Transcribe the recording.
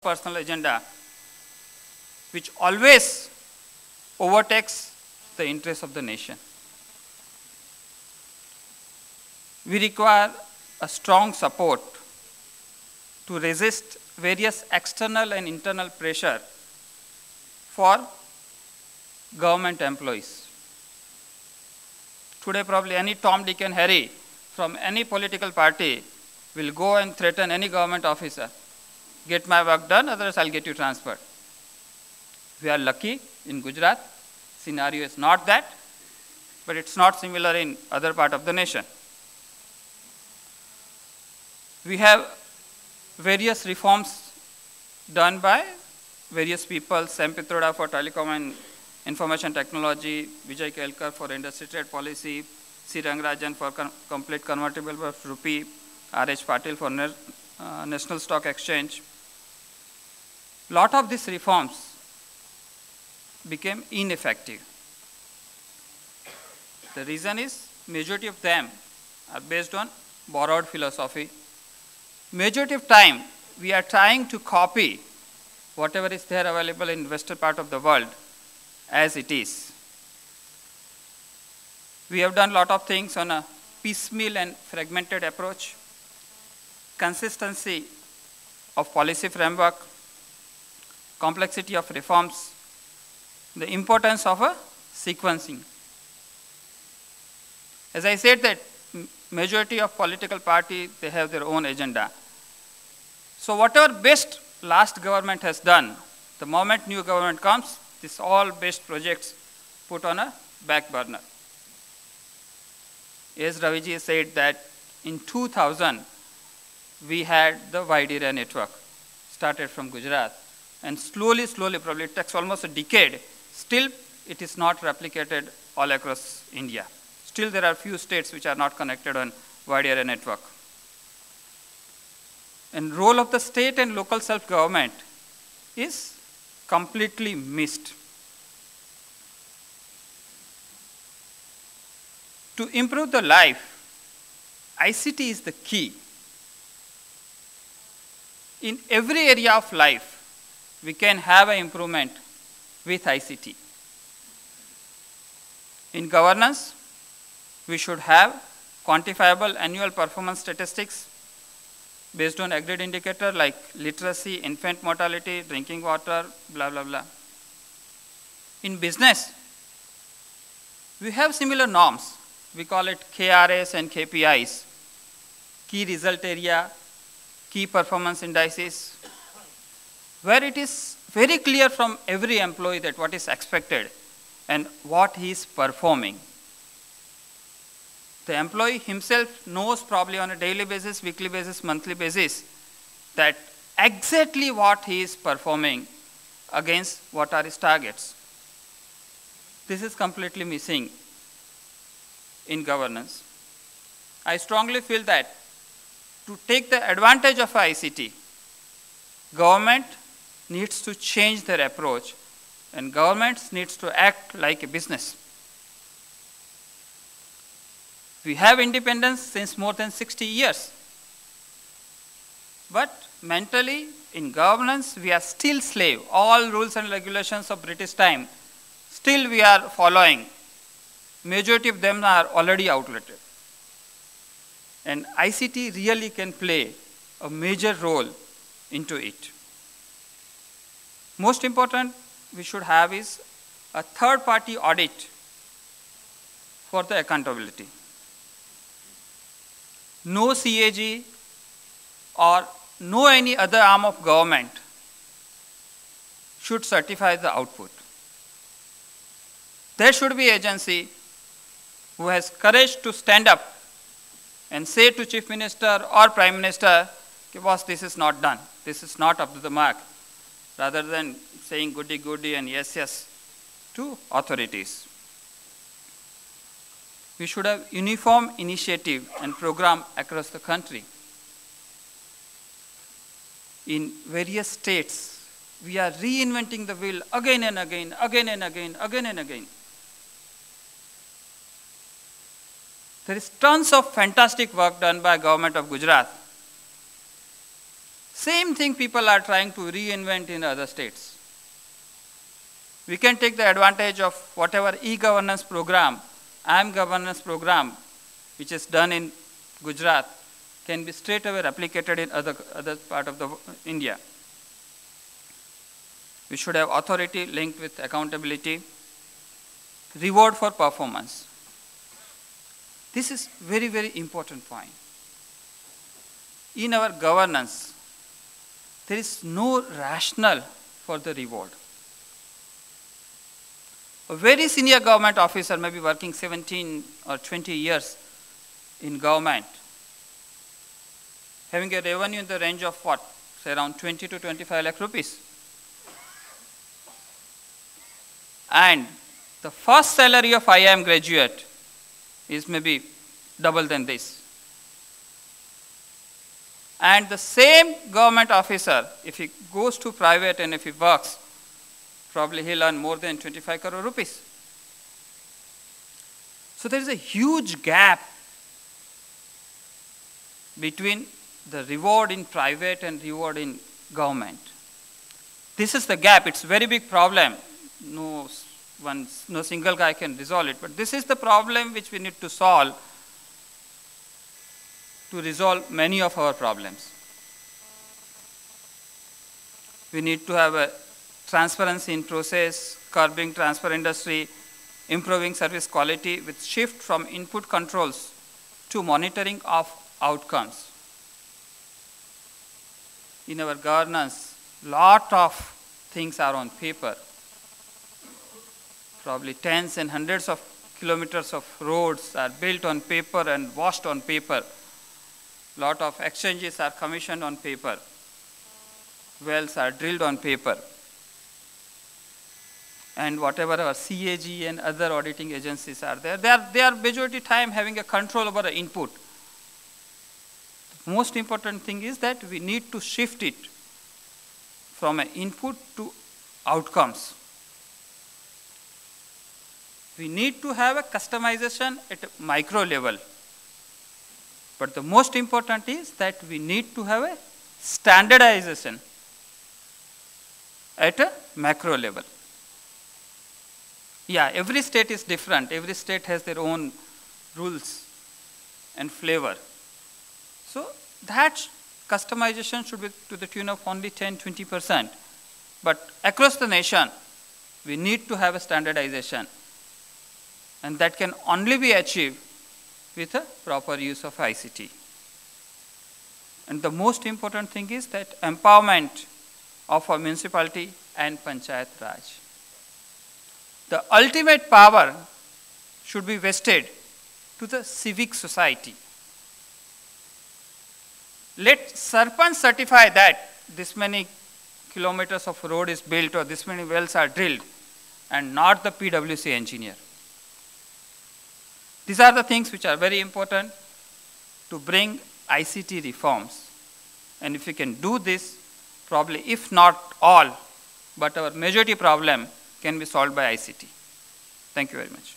personal agenda which always overtakes the interests of the nation. We require a strong support to resist various external and internal pressure for government employees. Today probably any Tom, Dick and Harry from any political party will go and threaten any government officer. Get my work done, otherwise I'll get you transferred. We are lucky in Gujarat. Scenario is not that, but it's not similar in other part of the nation. We have various reforms done by various people, Sam Pitroda for telecom and information technology, Vijay Kelkar for industry trade policy, C. Rangarajan for complete convertible of rupee, R.H. Patil for National Stock Exchange. Lot of these reforms became ineffective. The reason is majority of them are based on borrowed philosophy. Majority of time we are trying to copy whatever is there available in western part of the world as it is. We have done a lot of things on a piecemeal and fragmented approach, consistency of policy framework, complexity of reforms, the importance of a sequencing. As I said that majority of political party, they have their own agenda. So whatever best last government has done, the moment new government comes, this all best projects put on a back burner. As Raviji said that in 2000, we had the wide area network, started from Gujarat, and slowly, probably it takes almost a decade, still it is not replicated all across India. Still there are few states which are not connected on wide area network. And role of the state and local self-government is completely missed. To improve the life, ICT is the key. In every area of life, we can have an improvement with ICT. In governance, we should have quantifiable annual performance statistics based on agreed indicator like literacy, infant mortality, drinking water, blah, blah, blah. In business, we have similar norms. We call it KRS and KPIs, key result area, key performance indices, where it is very clear from every employee that what is expected and what he is performing. The employee himself knows probably on a daily basis, weekly basis, monthly basis that exactly what he is performing against what are his targets. This is completely missing in governance. I strongly feel that to take the advantage of ICT, government needs to change their approach and government needs to act like a business. We have independence since more than 60 years. But mentally, in governance, we are still slave. All rules and regulations of British time, still we are following. Majority of them are already outdated. And ICT really can play a major role into it. Most important we should have is a third-party audit for the accountability. No CAG or no any other arm of government should certify the output. There should be agency who has courage to stand up and say to Chief Minister or Prime Minister, boss, this is not done, this is not up to the mark, rather than saying goody goody and yes, yes to authorities. We should have uniform initiative and program across the country. In various states, we are reinventing the wheel again and again, again and again, again and again. There is tons of fantastic work done by government of Gujarat. Same thing people are trying to reinvent in other states. We can take the advantage of whatever e-governance program, IAM governance program, which is done in Gujarat, can be straight away replicated in other part of the India. We should have authority linked with accountability, reward for performance. This is very, very important point. In our governance, there is no rationale for the reward. A very senior government officer may be working 17 or 20 years in government, having a revenue in the range of what, say around 20 to 25 lakh rupees. And the first salary of IIM graduate is maybe double than this. And the same government officer, if he goes to private and if he works, probably he'll earn more than 25 crore rupees. So there is a huge gap between the reward in private and reward in government. This is the gap. It's a very big problem. No single guy can resolve it. But this is the problem which we need to solve to resolve many of our problems. We need to have a transparency in process, curbing transfer industry, improving service quality with shift from input controls to monitoring of outcomes. In our governance, lot of things are on paper. Probably tens and hundreds of kilometers of roads are built on paper and washed on paper. Lot of exchanges are commissioned on paper. Wells are drilled on paper. And whatever our CAG and other auditing agencies are there, they are majority time having a control over the input. The most important thing is that we need to shift it from an input to outcomes. We need to have a customization at a micro level. But the most important is that we need to have a standardization at a macro level. Yeah, every state is different. Every state has their own rules and flavor. So that customization should be to the tune of only 10–20%. But across the nation, we need to have a standardization. And that can only be achieved with a proper use of ICT. And the most important thing is that empowerment of a municipality and Panchayat Raj. The ultimate power should be vested to the civic society. Let Sarpanch certify that this many kilometers of road is built or this many wells are drilled, and not the PwC engineer. These are the things which are very important to bring ICT reforms. And if we can do this, probably if not all, but our majority problem can be solved by ICT. Thank you very much.